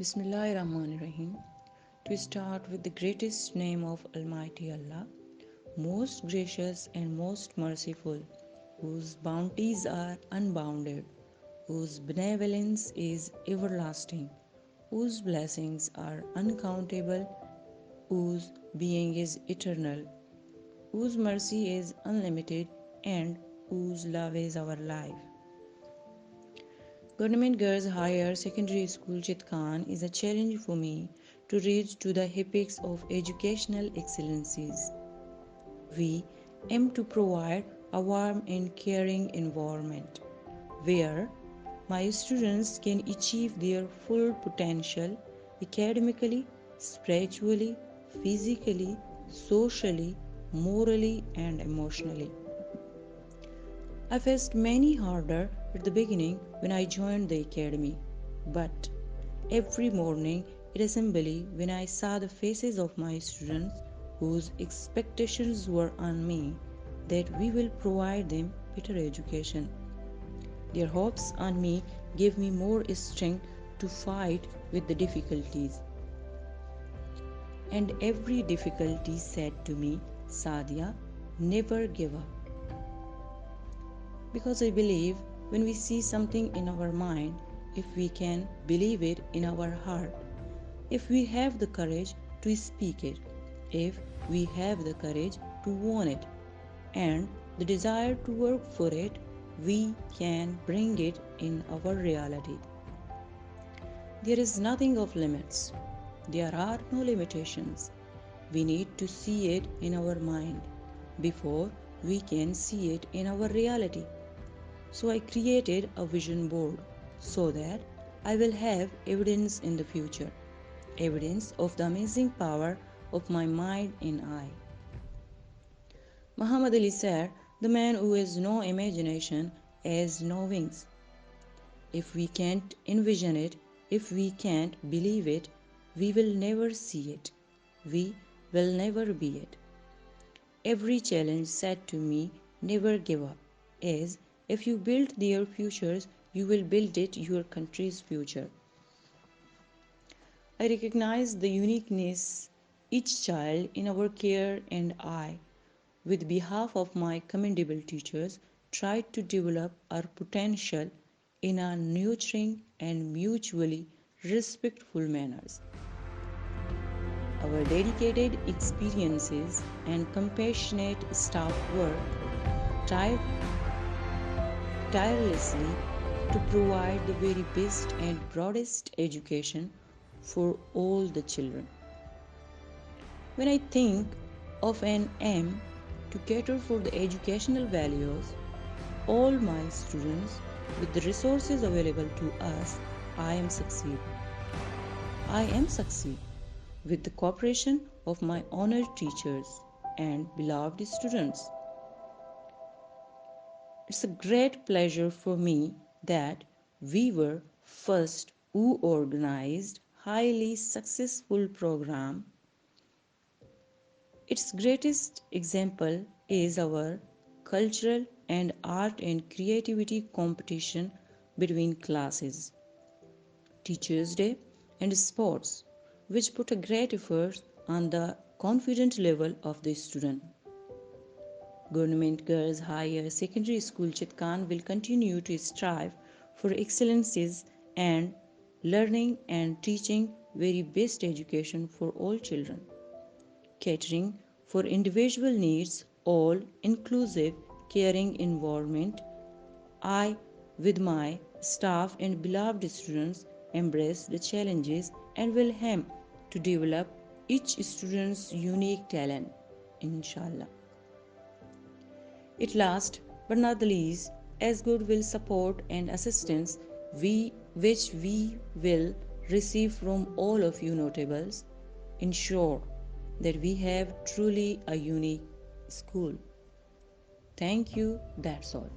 Bismillahirrahmanirrahim. To start with the greatest name of Almighty Allah, most gracious and most merciful, whose bounties are unbounded, whose benevolence is everlasting, whose blessings are uncountable, whose being is eternal, whose mercy is unlimited, and whose love is our life. Government Girls Higher Secondary School Chitkan is a challenge for me to reach to the apex of educational excellencies. We aim to provide a warm and caring environment where my students can achieve their full potential academically, spiritually, physically, socially, morally, and emotionally. I faced many harder at the beginning when I joined the academy, but every morning at assembly when I saw the faces of my students whose expectations were on me that we will provide them better education. Their hopes on me gave me more strength to fight with the difficulties. And every difficulty said to me, Sadia, never give up. Because I believe when we see something in our mind, if we can believe it in our heart, if we have the courage to speak it, if we have the courage to want it, and the desire to work for it, we can bring it in our reality. There is nothing of limits. There are no limitations. We need to see it in our mind before we can see it in our reality. So I created a vision board so that I will have evidence in the future, evidence of the amazing power of my mind and eye. Muhammad Ali said, "The man who has no imagination has no wings." If we can't envision it, if we can't believe it, we will never see it. We will never be it. Every challenge said to me, "Never give up," is if you build their futures, you will build it your country's future. I recognize the uniqueness each child in our care, and I, with behalf of my commendable teachers, tried to develop our potential in a nurturing and mutually respectful manners. Our dedicated experiences and compassionate staff worked tirelessly to provide the very best and broadest education for all the children. When I think of an aim to cater for the educational values, all my students with the resources available to us, I am succeed. I am succeed with the cooperation of my honored teachers and beloved students. It's a great pleasure for me that we were first who organized highly successful program. Its greatest example is our cultural and art and creativity competition between classes, Teachers' Day, and sports, which put a great effort on the confident level of the student. Government Girls Higher Secondary School Chitkan will continue to strive for excellences and learning and teaching very best education for all children, catering for individual needs, all inclusive, caring environment. I, with my staff and beloved students, embrace the challenges and will aim to develop each student's unique talent, inshallah. At last, but not the least, as goodwill support and assistance which we will receive from all of you notables, ensure that we have truly a unique school. Thank you, that's all.